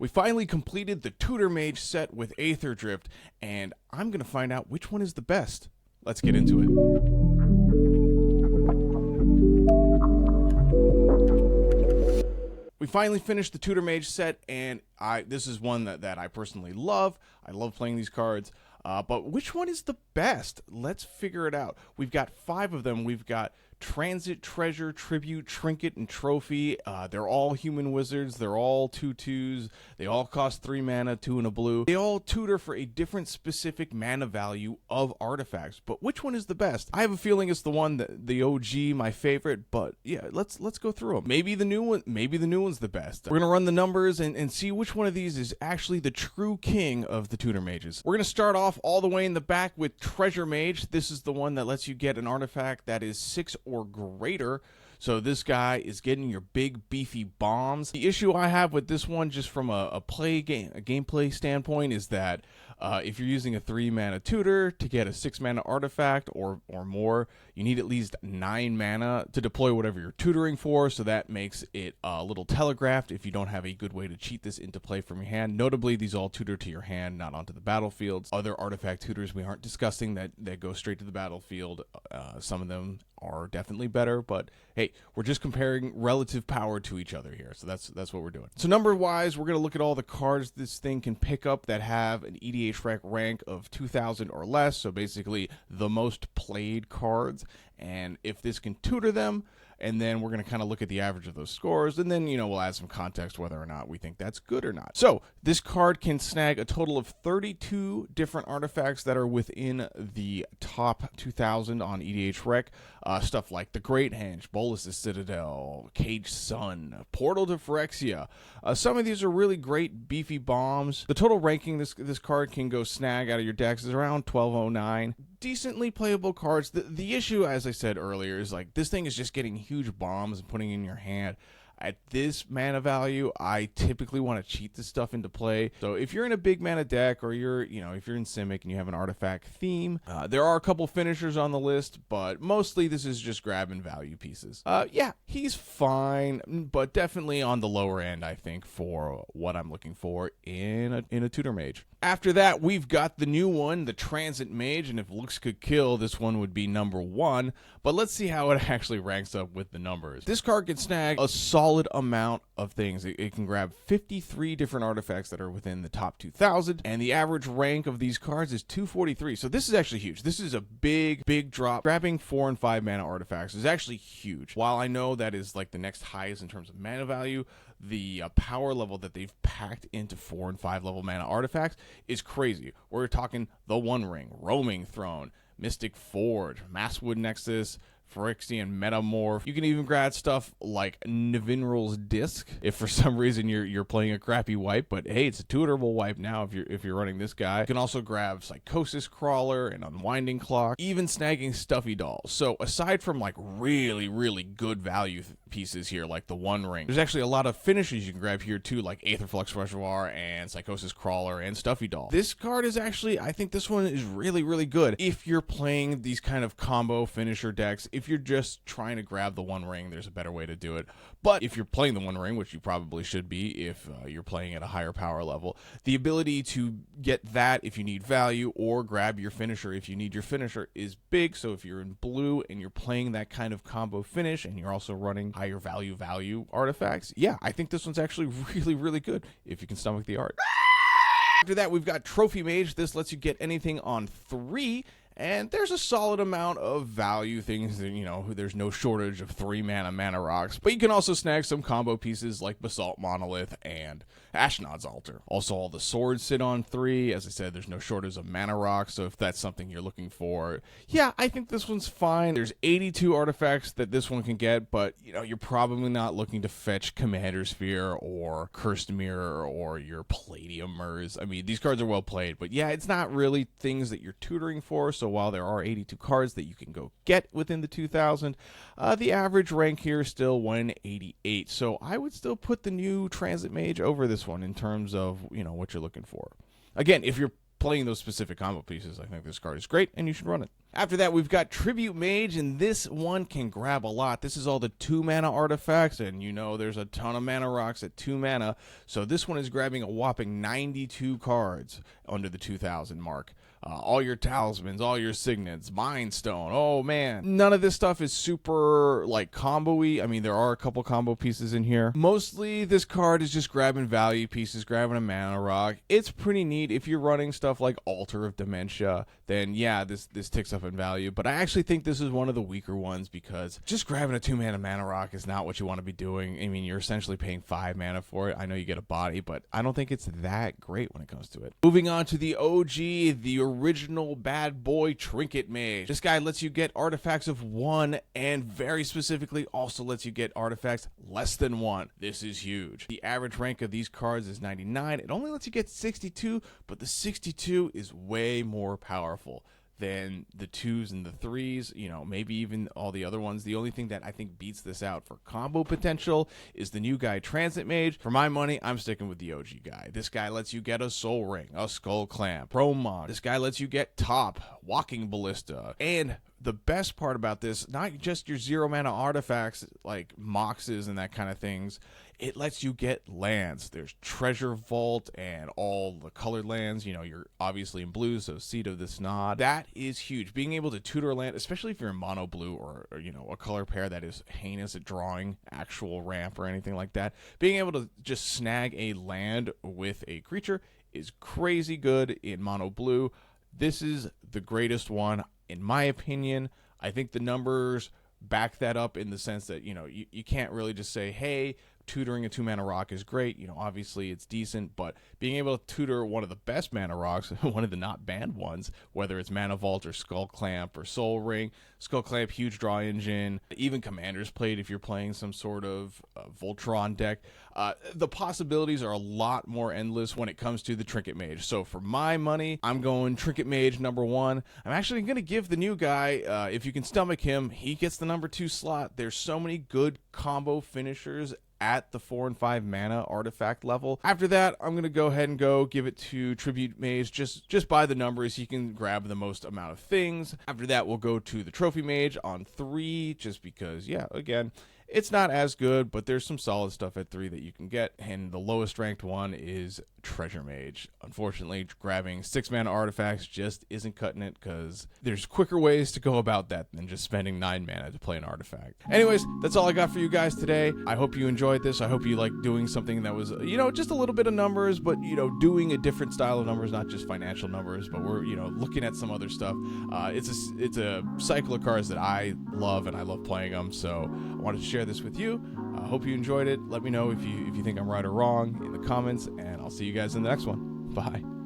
We finally completed the Tutor Mage set with Aether Drift, and I'm going to find out which one is the best. Let's get into it. We finally finished the Tutor Mage set, and this is one that I personally love. I love playing these cards, but which one is the best? Let's figure it out. We've got 5 of them. We've got Transit, Treasure, Tribute, Trinket, and Trophy. They're all human wizards. They're all 2/2s. They all cost 3 mana, 2 and a blue. They all tutor for a different specific mana value of artifacts. But which one is the best? I have a feeling it's the one that the OG, my favorite. But yeah, let's go through them. Maybe the new one. Maybe the new one's the best. We're gonna run the numbers and see which one of these is actually the true king of the Tutor Mages. We're gonna start off all the way in the back with Treasure Mage. This is the one that lets you get an artifact that is 6 or greater. So this guy is getting your big beefy bombs. The issue I have with this one, just from a gameplay standpoint, is that if you're using a 3 mana tutor to get a 6 mana artifact or more, you need at least 9 mana to deploy whatever you're tutoring for. So that makes it a little telegraphed if you don't have a good way to cheat this into play from your hand. Notably, these all tutor to your hand, not onto the battlefields. Other artifact tutors we aren't discussing that go straight to the battlefield. Some of them are definitely better, but hey, we're just comparing relative power to each other here. So that's what we're doing. So number wise, we're going to look at all the cards this thing can pick up that have an EDH rank of 2,000 or less. So basically the most played cards. And if this can tutor them, and then we're going to kind of look at the average of those scores, and then, we'll add some context whether or not we think that's good or not. So this card can snag a total of 32 different artifacts that are within the top 2,000 on EDH Rec. Stuff like the Great Henge, Bolus's Citadel, Caged Sun, Portal to Phyrexia. Some of these are really great beefy bombs. The total ranking this card can go snag out of your decks is around 1209. Decently playable cards. The issue, as I said earlier, is like this thing is just getting huge bombs and putting in your hand. At this mana value, I typically want to cheat this stuff into play. So if you're in a big mana deck, or if you're in Simic and you have an artifact theme, there are a couple finishers on the list, but mostly this is just grabbing value pieces. Yeah, he's fine, but definitely on the lower end, I think, for what I'm looking for in a Tutor Mage. After that, we've got the new one, the Transit Mage, and if looks could kill, this one would be number 1, but let's see how it actually ranks up with the numbers. This card can snag a solid amount of things. It can grab 53 different artifacts that are within the top 2,000, and the average rank of these cards is 243, so this is actually huge. This is a big drop. Grabbing 4 and 5 mana artifacts is actually huge. While I know that is like the next highest in terms of mana value, the power level that they've packed into 4 and 5 level mana artifacts is crazy. We're talking the One Ring, Roaming Throne, Mystic Forge, Masswood Nexus, Phyrexian Metamorph. You can even grab stuff like Nivinral's Disc if for some reason you're playing a crappy wipe, but hey, it's a tutorable wipe now if you're running this guy. You can also grab Psychosis Crawler and Unwinding Clock, even snagging Stuffy Dolls. So aside from like really good value pieces here like the One Ring, there's actually a lot of finishes you can grab here too, like Aetherflux Reservoir and Psychosis Crawler and Stuffy Doll. This card is actually, I think this one is really good if you're playing these kind of combo finisher decks. If you're just trying to grab the One Ring, there's a better way to do it. But if you're playing the One Ring, which you probably should be if you're playing at a higher power level, the ability to get that if you need value, or grab your finisher if you need your finisher, is big. So if you're in blue and you're playing that kind of combo finish and you're also running higher value artifacts, yeah, I think this one's actually really good if you can stomach the art. After that, we've got Trophy Mage. This lets you get anything on 3. And there's a solid amount of value things that, there's no shortage of 3 mana rocks. But you can also snag some combo pieces like Basalt Monolith and Ashnod's Altar. Also, all the swords sit on 3. As I said, there's no shortage of mana rocks. So if that's something you're looking for, yeah, I think this one's fine. There's 82 artifacts that this one can get, but, you're probably not looking to fetch Commander Sphere or Cursed Mirror or your Palladiumers. I mean, these cards are well played, but yeah, it's not really things that you're tutoring for. So while there are 82 cards that you can go get within the 2,000, the average rank here is still 188. So I would still put the new Transit Mage over this one in terms of, what you're looking for. Again, if you're playing those specific combo pieces, I think this card is great and you should run it. After that, we've got Tribute Mage, and this one can grab a lot. This is all the 2 mana artifacts, and you know there's a ton of mana rocks at 2 mana, so this one is grabbing a whopping 92 cards under the 2,000 mark. All your talismans, all your signets, Mind Stone. Oh man, none of this stuff is super like combo-y. I mean, there are a couple combo pieces in here. Mostly this card is just grabbing value pieces, grabbing a mana rock. It's pretty neat. If you're running stuff like Altar of Dementia, then yeah, this ticks up in value. But I actually think this is one of the weaker ones because just grabbing a 2 mana rock is not what you want to be doing. I mean, you're essentially paying 5 mana for it. I know you get a body, but I don't think it's that great when it comes to it. Moving on to the OG, the original bad boy Trinket Mage. This guy lets you get artifacts of 1 and very specifically also lets you get artifacts less than 1. This is huge. The average rank of these cards is 99. It only lets you get 62, but the 62 is way more powerful than the 2s and the 3s, you know, maybe even all the other ones. The only thing that I think beats this out for combo potential is the new guy, Transit Mage. For my money, I'm sticking with the OG guy. This guy lets you get a Soul Ring, a Skull Clamp, Promon. This guy lets you get Top, Walking Ballista, and the best part about this, not just your 0 mana artifacts like Moxes and that kind of things, it lets you get lands. There's Treasure Vault and all the colored lands. You know, you're obviously in blue, so Seat of the Snod. That is huge. Being able to tutor land, especially if you're in mono blue or you know, a color pair that is heinous at drawing actual ramp or anything like that, being able to just snag a land with a creature is crazy good in mono blue. This is the greatest one, in my opinion. I think the numbers back that up in the sense that, you know, you can't really just say, hey, tutoring a 2 mana rock is great. You know, obviously it's decent, but being able to tutor one of the best mana rocks, one of the not banned ones, whether it's Mana Vault or Skull Clamp or Soul Ring. Skull Clamp, huge draw engine, even Commander's Plate if you're playing some sort of Voltron deck. The possibilities are a lot more endless when it comes to the Trinket Mage. So for my money, I'm going Trinket Mage number 1. I'm actually going to give the new guy, if you can stomach him, he gets the number 2 slot. There's so many good combo finishers at the 4 and 5 mana artifact level. After that, I'm going to go ahead and give it to Tribute Mage. Just by the numbers, he can grab the most amount of things. After that, we'll go to the Trophy Mage on 3, just because, yeah, again, it's not as good, but there's some solid stuff at 3 that you can get, and the lowest ranked one is Treasure Mage. Unfortunately, grabbing 6 mana artifacts just isn't cutting it, because there's quicker ways to go about that than just spending 9 mana to play an artifact. Anyways, that's all I got for you guys today. I hope you enjoyed this. I hope you liked doing something that was, you know, just a little bit of numbers, but, you know, doing a different style of numbers, not just financial numbers, but we're, you know, looking at some other stuff. It's a cycle of cards that I love, and I love playing them, so I wanted to share this with you. I hope you enjoyed it. Let me know if you think I'm right or wrong in the comments, and I'll see you guys in the next one. Bye.